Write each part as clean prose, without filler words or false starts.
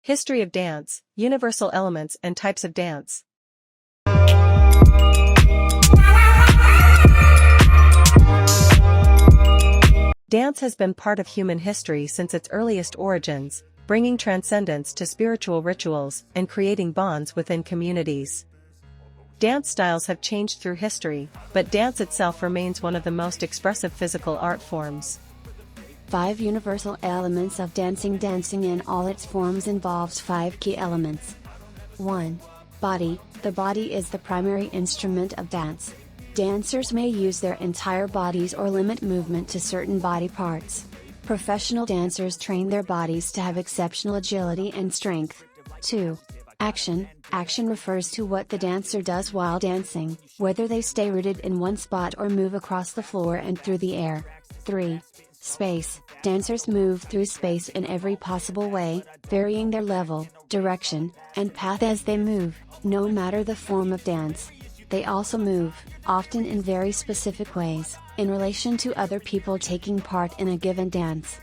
History of dance, universal elements and types of dance. Dance has been part of human history since its earliest origins, bringing transcendence to spiritual rituals and creating bonds within communities. Dance styles have changed through history, but dance itself remains one of the most expressive physical art forms. 5 universal elements of dancing. Dancing in all its forms involves 5 key elements. 1. Body. The body is the primary instrument of dance. Dancers may use their entire bodies or limit movement to certain body parts. Professional dancers train their bodies to have exceptional agility and strength. 2. Action. Action refers to what the dancer does while dancing, whether they stay rooted in one spot or move across the floor and through the air. 3. Space. Dancers move through space in every possible way, varying their level, direction, and path as they move, no matter the form of dance. They also move, often in very specific ways, in relation to other people taking part in a given dance.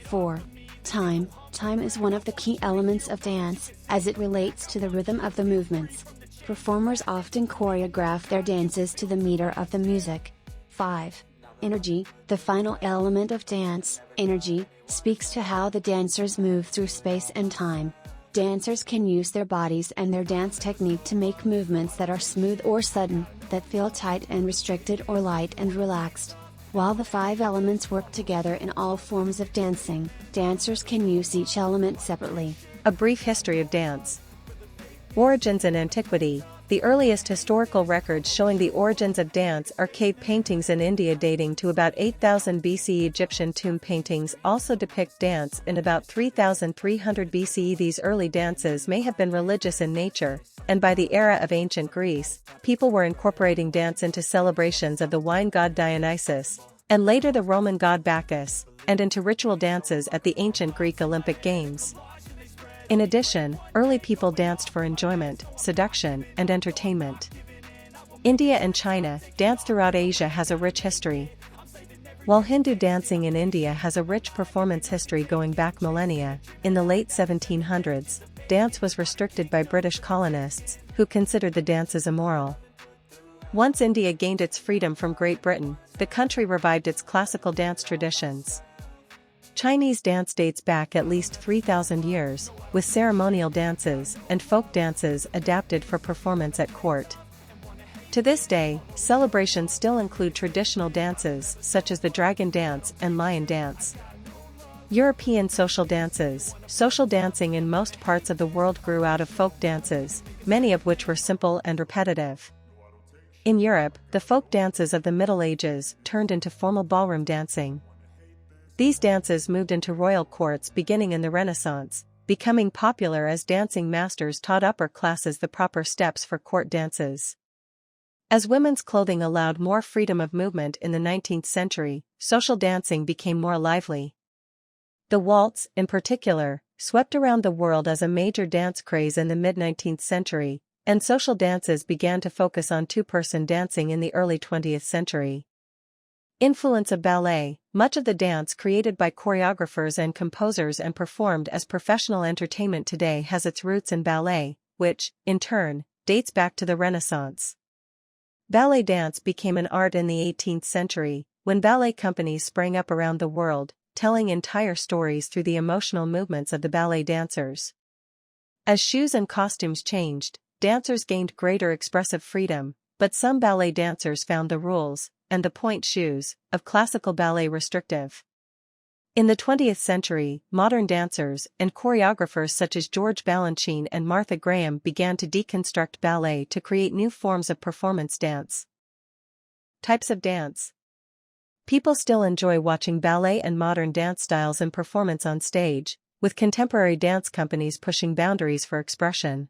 4. Time. Time is one of the key elements of dance, as it relates to the rhythm of the movements. Performers often choreograph their dances to the meter of the music. 5. Energy. The final element of dance, energy, speaks to how the dancers move through space and time. Dancers can use their bodies and their dance technique to make movements that are smooth or sudden, that feel tight and restricted or light and relaxed. While the 5 elements work together in all forms of dancing, dancers can use each element separately. A brief history of dance. Origins in antiquity. The earliest historical records showing the origins of dance are cave paintings in India dating to about 8000 BCE. Egyptian tomb paintings also depict dance in about 3300 BCE. These early dances may have been religious in nature, and by the era of ancient Greece, people were incorporating dance into celebrations of the wine god Dionysus, and later the Roman god Bacchus, and into ritual dances at the ancient Greek Olympic Games. In addition, early people danced for enjoyment, seduction, and entertainment. India and China. Dance throughout Asia has a rich history. While Hindu dancing in India has a rich performance history going back millennia, in the late 1700s, dance was restricted by British colonists, who considered the dances immoral. Once India gained its freedom from Great Britain, the country revived its classical dance traditions. Chinese dance dates back at least 3,000 years, with ceremonial dances and folk dances adapted for performance at court. To this day, celebrations still include traditional dances such as the dragon dance and lion dance. European social dances. Social dancing in most parts of the world grew out of folk dances, many of which were simple and repetitive. In Europe, the folk dances of the Middle Ages turned into formal ballroom dancing. These dances moved into royal courts beginning in the Renaissance, becoming popular as dancing masters taught upper classes the proper steps for court dances. As women's clothing allowed more freedom of movement in the 19th century, social dancing became more lively. The waltz, in particular, swept around the world as a major dance craze in the mid-19th century, and social dances began to focus on two-person dancing in the early 20th century. Influence of ballet. Much of the dance created by choreographers and composers and performed as professional entertainment today has its roots in ballet, which, in turn, dates back to the Renaissance. Ballet dance became an art in the 18th century, when ballet companies sprang up around the world, telling entire stories through the emotional movements of the ballet dancers. As shoes and costumes changed, dancers gained greater expressive freedom, but some ballet dancers found the rules, and the point shoes, of classical ballet restrictive. In the 20th century, modern dancers and choreographers such as George Balanchine and Martha Graham began to deconstruct ballet to create new forms of performance dance. Types of dance. People still enjoy watching ballet and modern dance styles in performance on stage, with contemporary dance companies pushing boundaries for expression.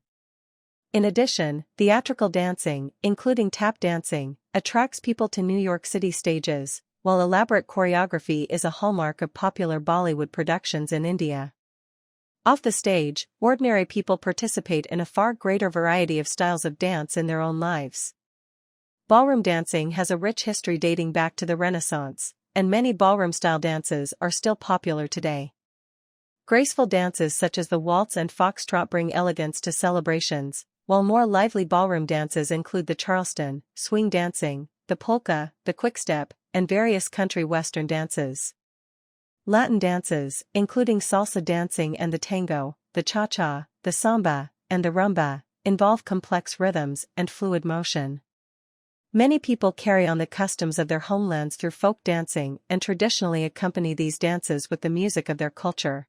In addition, theatrical dancing, including tap dancing, attracts people to New York City stages, while elaborate choreography is a hallmark of popular Bollywood productions in India. Off the stage, ordinary people participate in a far greater variety of styles of dance in their own lives. Ballroom dancing has a rich history dating back to the Renaissance, and many ballroom-style dances are still popular today. Graceful dances such as the waltz and foxtrot bring elegance to celebrations, while more lively ballroom dances include the Charleston, swing dancing, the polka, the quickstep, and various country western dances. Latin dances, including salsa dancing and the tango, the cha-cha, the samba, and the rumba, involve complex rhythms and fluid motion. Many people carry on the customs of their homelands through folk dancing and traditionally accompany these dances with the music of their culture.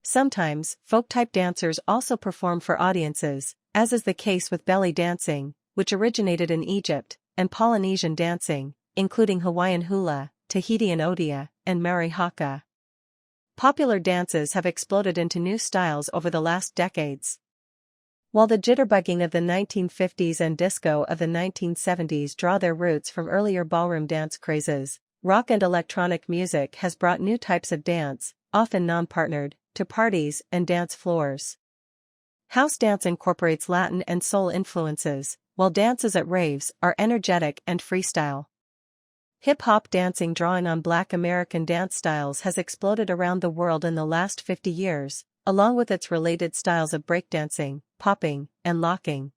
Sometimes, folk-type dancers also perform for audiences, as is the case with belly dancing, which originated in Egypt, and Polynesian dancing, including Hawaiian hula, Tahitian odia, and Maori haka. Popular dances have exploded into new styles over the last decades. While the jitterbugging of the 1950s and disco of the 1970s draw their roots from earlier ballroom dance crazes, rock and electronic music has brought new types of dance, often non-partnered, to parties and dance floors. House dance incorporates Latin and soul influences, while dances at raves are energetic and freestyle. Hip-hop dancing drawing on Black American dance styles has exploded around the world in the last 50 years, along with its related styles of breakdancing, popping, and locking.